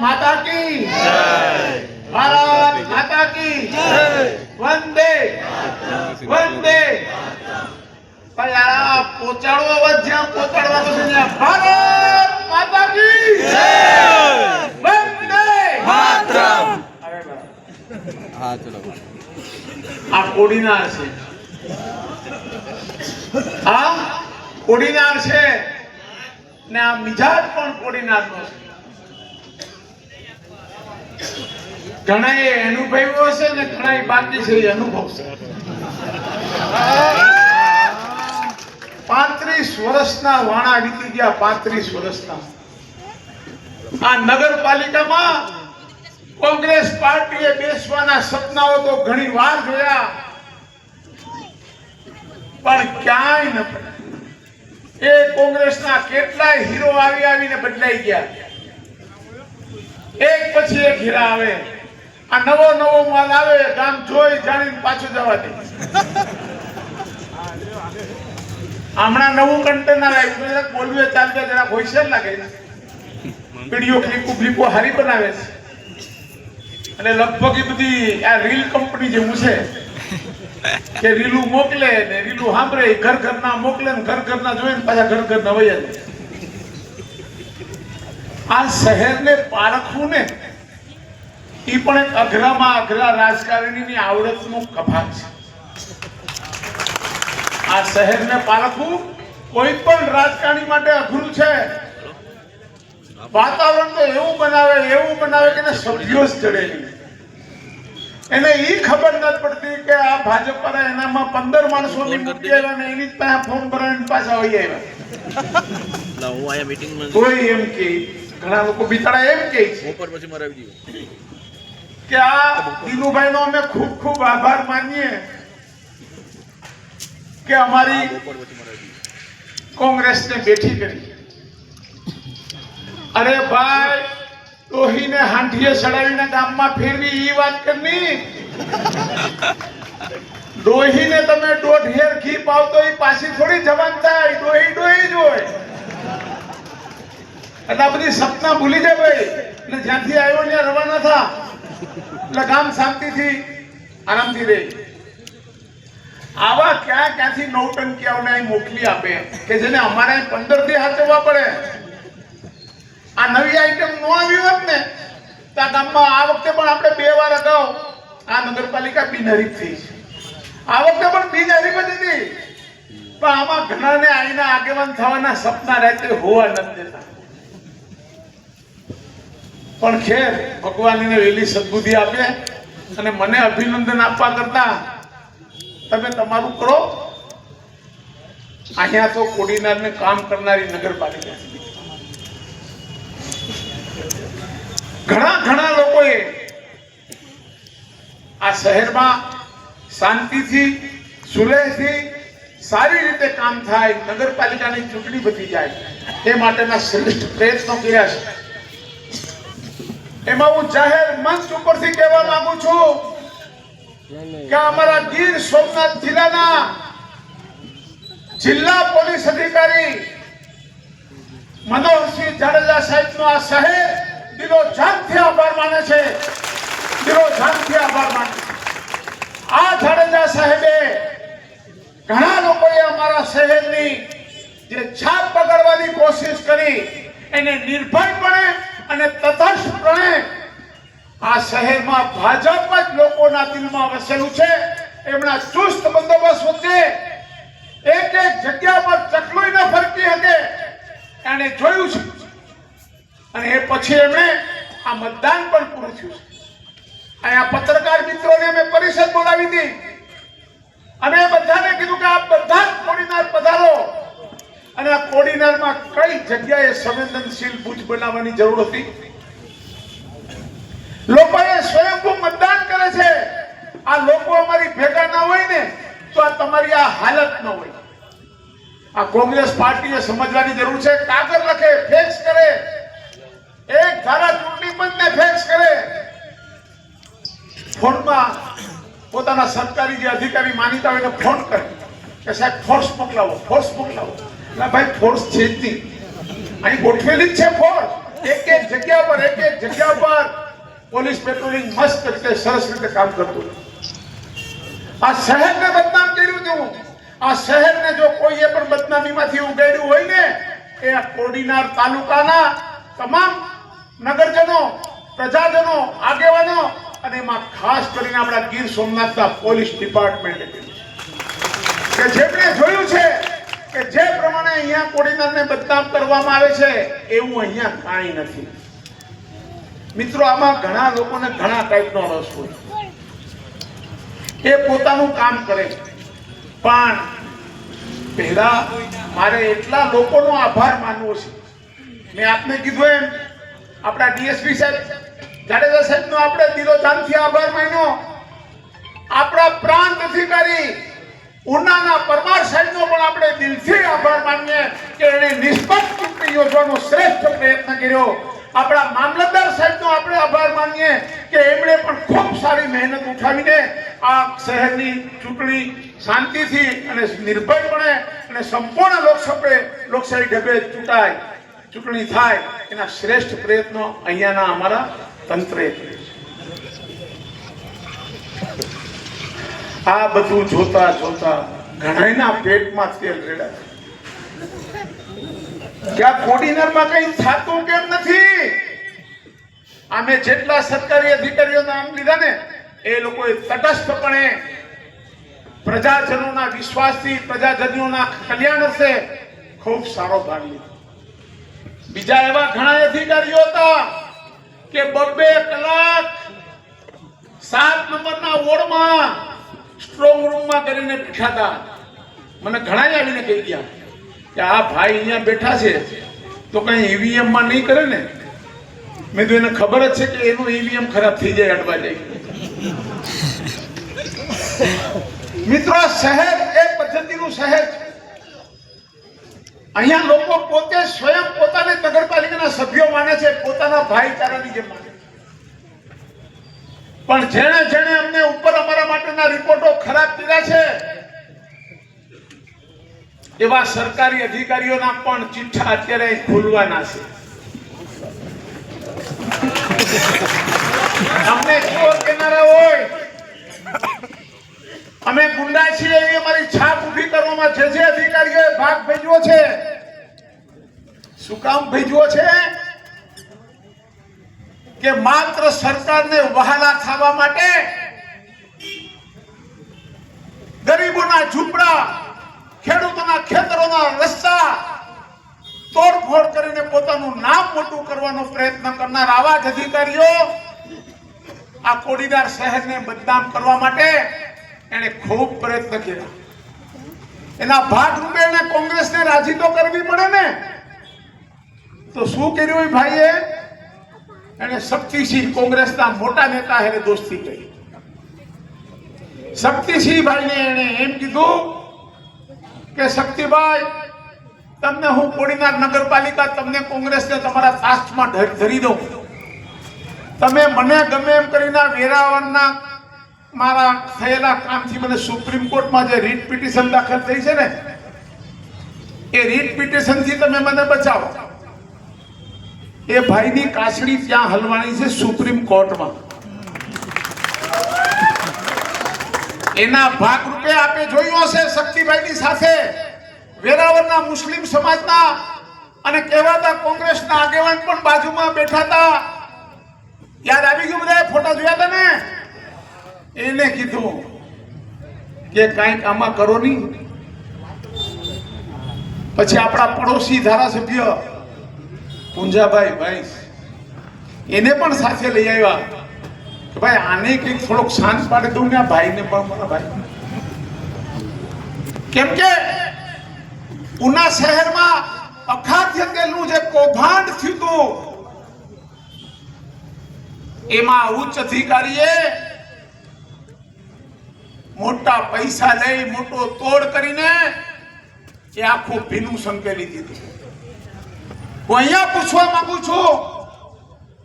माता की जय, भारत माता की जय, वंदे वंदे। यार पहुंचाड़ो अवाज ज्યાં પહોંચાડવાનો છે ત્યાં ભારત માતા કી જય, વંદે માતરમ। હા ચલો આ કોડીનાર છે, આ કોડીનાર છે ને આ મિજાજ પણ કોડીનારનો છે। ઘણા એ અનુભવ્યો છે ને ઘણા એ બાકી છે, એ અનુભવશે। 35 વર્ષના વાણા વીતી ગયા, 35 વર્ષના। આ નગરપાલિકામાં કોંગ્રેસ પાર્ટીએ બેસવાના સપનાઓ તો ઘણી વાર જોયા, પણ ક્યાંય ન પડ્યા। એ કોંગ્રેસના કેટલાય હીરો આવી આવીને બદલાઈ ગયા, એક પછી એક હીરા આવે। આ નવો નવો માલ આવે, ગામ જોઈ જાણીને પાછું જવા દે। હમણાં નવું કન્ટેનર આવ્યું, જરાક બોલવું ચાલવે, જરાક હોશિયાર લાગે, વિડીયો ક્લિપો હારી બનાવે છે, અને લગભગ એ બધી આ રીલ કંપની જેવું છે કે રીલું મોકલે ને રીલું સાંભળે, ઘર ઘરના મોકલે ને ઘર ઘરના જોઈ ને પાછા ઘર ઘરના વહી જાય। આ શહેરને પારખવું ને એ પણ એક અઘરામાં અઘરા રાજકારણીની આવડતનું કભાગ છે। આ શહેરને પારખવું કોઈ પણ રાજકારણી માટે અઘરું છે। વાતાવરણ તો એવું બનાવે કે સભ્યો જ ચડે નહીં। એને એ ખબર નથી પડતી કે આ ભાજપ પર એનામાં 15 માણસોની મૂકી આવ્યા ને એની પાસે ફોર્મ ભરાવીને પાછા વહી આવ્યા। કોઈ એમ કે ઘણા લોકો બિચારા એમ કે કે આ દિનુભાઈનો અમે ખૂબ ખૂબ આભાર માનીએ કે અમારી કોંગ્રેસને બેઠી કરી। અરે ભાઈ, ડોહીને હાંઠીએ ચડાવીને ગામમાં ફેરવી ઈ વાત કરની। ડોહીને તમે 1.5 હેર ઘી પાવતો એ પાછી થોડી જવાન થાય, ડોહી જ હોય। એટલે આ બધી સપના ભૂલી જાય ભાઈ, એટલે જ્યાંથી આવ્યો ત્યાં રવાના થા, એટલે ગામ શાંતિથી આરામથી રહે। આવા ક્યાંથી નૌટંકીઓને અહીં મોકલી આપે કે જેને અમારે 15 થી હાચવવા પડે। આ નવી આઈટમ નો આવી હોત ને તો આ ગામમાં આ વખતે પણ આપણે 2 વાર અગાઉ આ નગરપાલિકા બિનહરીફ થઈ છે। આ વખતે પણ બિનહરીફ જ હતી, પણ આમાં ઘણાને આઈના આગેવાન થવાના સપના રાતે હોવા નથી દેતા। પણ ખેર, ભગવાન એને વેલી સદબુદ્ધિ આપે, અને મને અભિનંદન આપવા કરતા તમે તમારું કરો। અહીંયા તો કોડીનારને કામ કરનારી નગરપાલિકા છે। ઘણા લોકોએ આ શહેરમાં શાંતિથી સુલેહથી સારી રીતે કામ થાય, નગરપાલિકાની ચૂંટણી બચી જાય એ માટેના શ્રેષ્ઠ પ્રયત્નો કર્યા છે। એમાં હું જાહેર મંચ ઉપરથી કહેવા માંગુ છું કે અમારા ગીર સોમનાથ જિલ્લાના જિલ્લા પોલીસ અધિકારી મનોહરસિંહ જાડેજા સાહેબનો આ શહેર દિલો જાનથી આભાર માને છે, દિલો જાનથી આભાર માને છે। આ જાડેજા સાહેબે ઘણા લોકોએ અમારા શહેરની જે છાપ બગાડવાની કોશિશ કરી એને નિર્ભયપણે અને તટસ્થપણે આ શહેરમાં ભાજપ જ લોકોના દિલમાં વસેલું છે। એમના ચુસ્ત બંદોબસ્ત વચ્ચે એક જગ્યા પર ચકલું ન ફરકી શકે એને જોયું છે, અને એ પછી એમણે આ મતદાન પણ પૂરું થયું છે। અહીંયા પત્રકાર મિત્રોને અમે પરિષદ બોલાવી હતી, અને એ બધાને કીધું કે આપ બધા જ કોડીનાર પધારો, અને આ કોડીનારમાં કઈ જગ્યાએ સંવેદનશીલ બૂથ બનાવવાની જરૂર હતી। લોકોએ સ્વયંભૂ મતદાન કરે છે। આ લોકો અમારી ભેગા ના હોય ને તો આ તમારી આ હાલત ન હોય। આ કોંગ્રેસ પાર્ટીએ સમજવાની જરૂર છે। કાગળ લખે, ફેક્સ કરે, એક ધારા ચૂંટણી પંચને ફેક્સ કરે, ફોનમાં પોતાના સરકારી જે અધિકારી માનીતા હોય ફોન કરે કે સાહેબ ફોર્સ મોકલાવો। ના ભાઈ, ફોર્સ છે જ નહીં, અહીં ગોઠવેલી જ છે ફોર્સ। એક જગ્યા પર પોલીસ પેટ્રોલિંગ મસ્ત રીતે સરસ રીતે કામ કરતું. આ શહેરને બદનામ કર્યું હતું. આ શહેરને જો કોઈએ પણ બદનામીમાંથી ઉગાડ્યું હોય ને એ આ કોડીનાર તાલુકાના તમામ નગરજનો, પ્રજાજનો, આગેવાનો અને એમાં ખાસ કરીને આપણા ગીર સોમનાથના પોલીસ ડિપાર્ટમેન્ટે કે જેમણે જોયું છે કે જે પ્રમાણે અહીંયા કોડીનારને બદનામ કરવામાં આવે છે એવું અહીંયા કાંઈ નથી. મિત્રો, આમાં ઘણા લોકોને ઘણા ટાઈપનો રસ હોય, એ પોતાનું કામ કરે. પણ પહેલા મારે એટલા લોકોનો આભાર માનવો છે. મેં આપને કીધું એમ આપણા ડીએસપી સાહેબ જાડેજા સાહેબનો આપણે દિલો જાનથી આભાર માન્યો. આપણા પ્રાંત અધિકારી ઉનાના પરમાર સાહેબનો પણ આપણે દિલથી આભાર માનીએ કે એણે નિષ્પક્ષ ચૂંટણી યોજવાનો શ્રેષ્ઠ પ્રયત્ન કર્યો. આપણા મામલતદાર સાહેબનો આપણે આભાર માનીએ કે એમણે પણ ખૂબ સારી મહેનત ઉઠાવીને આ શહેરની ચૂંટણી શાંતિથી અને નિર્ભયપણે અને સંપૂર્ણ લોકશાહી ઢબે ચૂંટણી થાય એના શ્રેષ્ઠ પ્રયત્નો અહીંયાના અમારા તંત્રએ કર્યા છે. આ બધું જોતા જોતા ઘણાના પેટમાં તેલ રેડાય કે આ કોડીનારમાં કઈ થતું કેમ નથી. અમે જેટલા સરકારી અધિકારીઓના નામ લીધા ને એ લોકોએ તટસ્થપણે પ્રજાજનોના વિશ્વાસથી પ્રજાજનોના કલ્યાણ અર્થે ખૂબ સારો ભાગ લીધો. બીજા એવા ઘણા અધિકારીઓ હતા કે 2 કલાક 7 નંબરના વોર્ડમાં સ્ટ્રોંગ રૂમમાં કરીને બેઠા હતા. મને ઘણા આવીને કહી ગયા કે આ ભાઈ અહીંયા બેઠા છે તો કઈ ઈવીએમ માં નહીં કરે ને. મેં તો એને ખબર જ છે કે એનું ઈવીએમ ખરાબ થઈ જાય, અડવા જાય. મિત્રો, શહેર એ પદ્ધતિનું શહેર છે. અહીંયા લોકો પોતે સ્વયં પોતાને નગરપાલિકાના સભ્યો માને છે, પોતાના ભાઈચારાની જેમ માને. પણ જેણે અમને ઉપર અમારા માટેના રિપોર્ટો ખરાબ કર્યા છે એવા સરકારી અધિકારીઓના પણ ચિઠ્ઠા અત્યારે ખોલવાના છે. અમને ચોર કહેનારા હોય, અમે ગુંડા છીએ એવી અમારી છાપ ઊભી કરવામાં જે અધિકારીઓએ ભાગ ભજવ્યો છે. શું કામ ભજવ્યો છે? કે માત્ર સરકારને વહાલા થવા માટે ગરીબોના ઝૂંપડા, ખેડૂતોના ખેતરોના રસ્તા તોડફોડ કરીને પોતાનું નામ મોટું કરવાનો પ્રયત્ન કરનાર આવા જ અધિકારીઓ આ કોડીનાર શહેરને બદનામ કરવા માટે એને ખૂબ પ્રયત્ન કર્યા. એના ભાગરૂપે એને કોંગ્રેસને રાજી તો કરવી પડે ને. તો શું કર્યું ભાઈએ? એને શક્તિસિંહ કોંગ્રેસના મોટા નેતા હારે દોસ્તી કરી. શક્તિસિંહ ભાઈને એને એમ કીધું કે શક્તિભાઈ, તમને હું કોડીનાર નગરપાલિકા તમને કોંગ્રેસને તમારા તાસ્ટમાં ધરી દઉં. તમે મને ગમે એમ કરીને વેરાવળના મારા થયેલા કામથી મને સુપ્રીમ કોર્ટમાં જે રીટ પિટિશન દાખલ થઈ છે ને એ રીટ પિટિશનથી તમે મને બચાવો. એ ભાઈની કાસડી ત્યાં હલવાની છે સુપ્રીમ કોર્ટમાં. એના ભાગરૂપે આપે જોયું હશે શક્તિભાઈની સાથે વેરાવળના મુસ્લિમ સમાજના અને કહેવાતા કોંગ્રેસના આગેવાન પણ બાજુમાં બેઠા હતા. યાદ આવી ગયું? બધા ફોટા જોયા હતા ને? એને કીધું કે કાંઈક આમાં કરો નહીં. પછી આપણા પડોશી ધારાસભ્ય પુંજાભાઈ ભાઈ એને પણ સાથે લઈ આવ્યા કે ભાઈ આને કંઈક થોડોક શાંત પાડી દઉં ને આ ભાઈને પણ. મારા ભાઈ, કેમ કે ઉના શહેરમાં અખાદ્ય તેલનું જે કૌભાંડ થયું હતું એમાં ઉચ્ચ અધિકારીએ મોટા પૈસા લઈ મોટો તોડ કરીને એ આખું ભીનું સંકેલી દીધું. હું અહીંયા પૂછવા માંગુ છું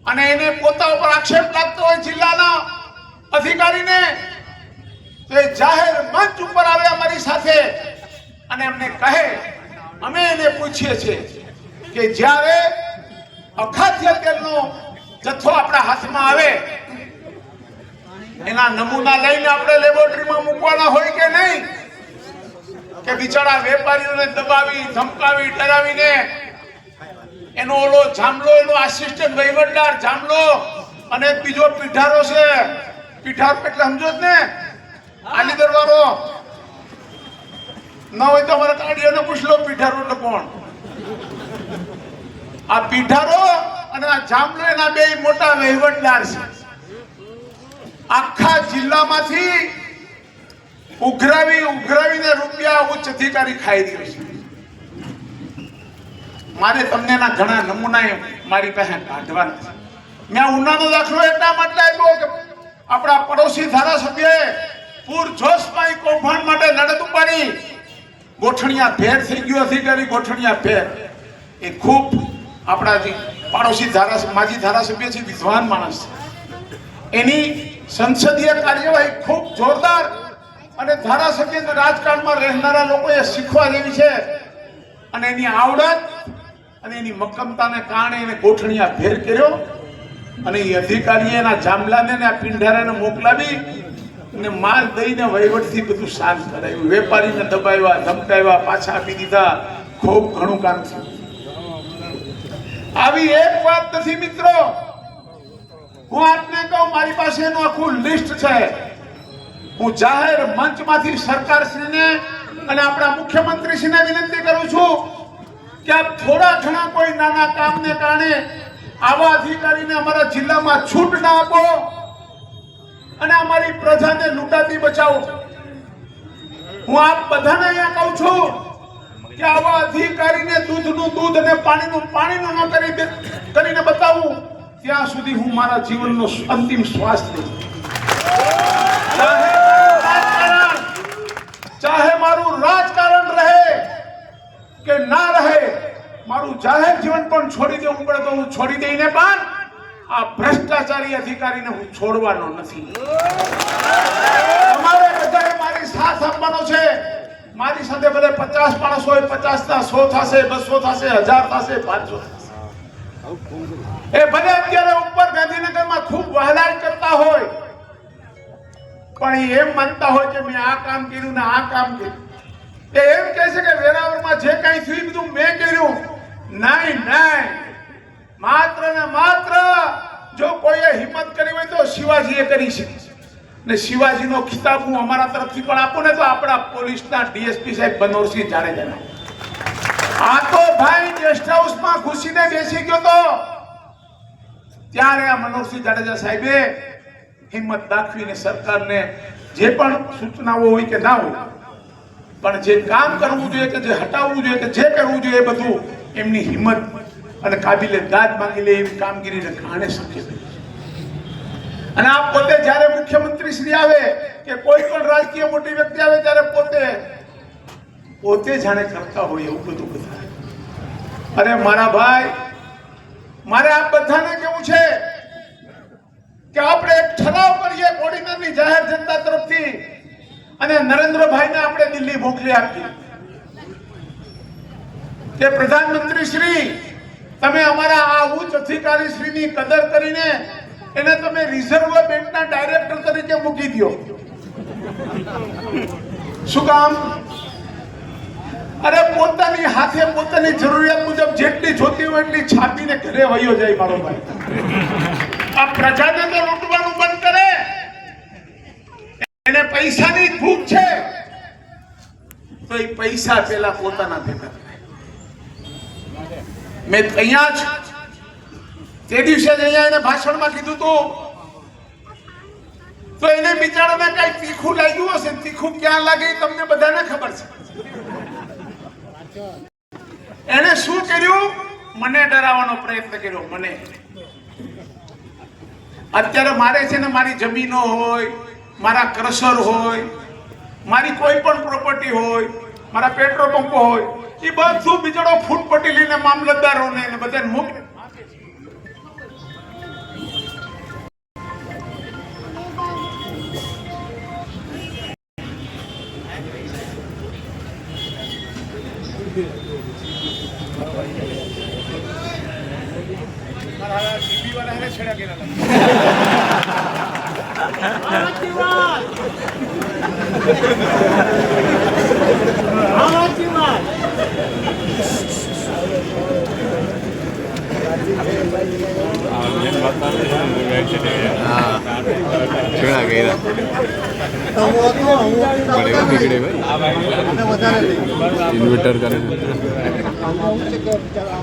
અને એને પોતા ઉપર આક્ષેપ લાગતો હોય જિલ્લાના અધિકારીને તો એ જાહેર મંચ ઉપર આવે અમારી સાથે અને અમને કહે. અમે એને પૂછીએ છીએ કે જ્યારે અખાદ્ય તેલનો જથ્થો આપણા હાથમાં આવે, એના નમૂના લઈને આપણે લેબોરેટરીમાં મૂકવાના હોય કે નહીં? કે બિચારા વેપારીઓને દબાવી, ધમકાવી, ડરાવીને એનો ઓલો જામલો, એનો આસિસ્ટન્ટ વહીવટદાર જામલો અને બીજો પીઠારો છે. પીઠારો એટલે સમજો જ ને, આલી દરવારો ન હોય તો અમારા કાઢીઓને પૂછ લો પીઠારો એટલે કોણ. આ પીઠારો અને આ જામલો એના બે મોટા વહીવટદાર છે. આખા જિલ્લામાંથી ઉઘરાવીને રૂપિયા ઉચ્ચ અધિકારી ખાઈ રહ્યો છે. મારે તમને ના ઘણા નમૂના મારી પાસે કાઢવાના છે. મેં ઉનાનો દાખલો એટલા માટે આપ્યો કે આપણા પડોશી ધારાસભ્યએ પૂરજોશમાં કૌભાંડ માટે લડત ઉપાડી. ગોઠણિયા ભેર થઈ ગયો અધિકારી, ગોઠણિયા ભેર. એ ખૂબ આપણા પાડોશી માજી ધારાસભ્ય છે, વિદ્વાન માણસ છે. એની સંસદીય કાર્યવાહી ખૂબ જોરદાર અને ધારાસભ્ય રાજકારણમાં રહેનારા લોકોએ શીખવા જેવી છે. અને એની આવડત અને એની મક્કમતાને કારણે એને ગોઠણિયા ભેર કર્યો અને એ અધિકારીએ એના જામલાને આ પિંઢારાને મોકલાવી અને માલ દઈને વહીવટથી બધું શાંત કરાવ્યું. વેપારીને દબાવ્યા, ધમકાવ્યા, પાછા આપી દીધા. ખૂબ ઘણું કામ થયું. આવી એક વાત નથી મિત્રો, હું આપને કહું, મારી પાસે એનું આખું લિસ્ટ છે. હું જાહેર મંચમાંથી સરકારશ્રીને અને આપણા મુખ્યમંત્રીશ્રીને વિનંતી કરું છું કે આપ થોડા ઘણા કોઈ નાના કામને કારણે આવા અધિકારીને અમારા જિલ્લામાં છૂટ ના આપો અને અમારી પ્રજાને લૂંટાતી બચાવો. હું આપ બધાને અહીંયા કહું છું કે આવા અધિકારીને દૂધનું દૂધ અને પાણીનું પાણીનું ન કરીને બતાવું ત્યાં સુધી હું મારા જીવનનો અંતિમ શ્વાસ લઈશ. ચાહે મારું રાજકારણ રહે કે ના રહે, મારું જાહેર જીવન પણ છોડી દેવું પડે તો હું છોડી દઈને પણ આ ભ્રષ્ટાચારી અધિકારીને હું છોડવાનો નથી. તમારે બધાએ મારી સાથ આપવાનો છે. મારી સાથે ભલે 50 માણસ હોય, 50 ના 100 થશે, 200 થશે, 1000 થશે, 500 થશે. એ ભલે અત્યારે ઉપર ગાંધીનગરમાં ખૂબ વહાલાટ કરતા હોય પણ એમ માનતા હોય કે મેં આ કામ કર્યું ને આ કામ કર્યું. એ એમ કહે છે કે વેરાવળમાં જે કાંઈ થયું બધું મેં કર્યું. નહીં, માત્ર ને માત્ર જો કોઈએ હિંમત કરી હોય તો શિવાજીએ કરી છે. ને શિવાજીનો ખિતાબ હું અમારા તરફથી પણ આપું ને તો આપણા પોલીસના ડીએસપી સાહેબ બનોરસિંહ જાડેજાના. આ તો ભાઈ ગેસ્ટ હાઉસમાં ઘૂસીને બેસી ગયો તો ત્યારે આ મનોહરસિંહ જાડેજા સાહેબે હિંમત દાખવીને સરકારને જે પણ સૂચનાઓ હોય કે ના હોય પણ જે કામ કરવું જોઈએ કે જે હટાવવું જોઈએ કે જે કરવું જોઈએ એ બધું એમની હિંમત અને કાબિલે દાદ માંગી લે એવી કામગીરીને કારણે શક્ય થયું. અને આ પોતે જ્યારે મુખ્યમંત્રી શ્રી આવે કે કોઈ પણ રાજકીય મોટી વ્યક્તિ આવે ત્યારે પોતે જાણે કરતા હોય એવું બધું બધા. અરે મારા ભાઈ, મારે આ બધાને કેવું છે કે આપણે એક ઠરાવ કરીએ કોડીનારની જાહેર જનતા તરફથી અને નરેન્દ્રભાઈને આપણે દિલ્હી મોકલી આપીએ કે પ્રધાનમંત્રી શ્રી, તમે અમારા આ ઉચ્ચ અધિકારી શ્રીની કદર કરીને એને તમે રિઝર્વ બેંકના ડાયરેક્ટર તરીકે મૂકી દો. શું કામ? અરે પોતાની હાથે પોતાની જરૂરિયાત મુજબ જેટલી જોતી હોય એટલી છાપીને ઘરે વયો જાય મારો ભાઈ. આ પ્રજાને તો લૂંટવાનું બંધ કરે. એને પૈસાની ભૂખ છે તો એ પૈસા પેલા પોતાના ભેગા કરે. મેં અહીંયા જ તે દિવસે અહીંયા એને ભાષણમાં કીધું તું તો એને બિચારાને કઈ તીખું લાગ્યું હશે. તીખું ક્યાં લાગે તમને બધાને ખબર છે. એને શું કર્યું? મને ડરાવવાનો પ્રયત્ન કર્યો. મને અત્યારે મારે છે ને મારી જમીનો હોય, મારા ક્રશર હોય, મારી કોઈ પણ પ્રોપર્ટી હોય, મારા પેટ્રોલ પંપો હોય, એ બધું બિચારો ફૂટપટ્ટી લઈને મામલતદારોને બધાને મોકલે. છેડા કર્યા પણ એવું નીકળે ભાઈ ઇન્વર્ટર કરે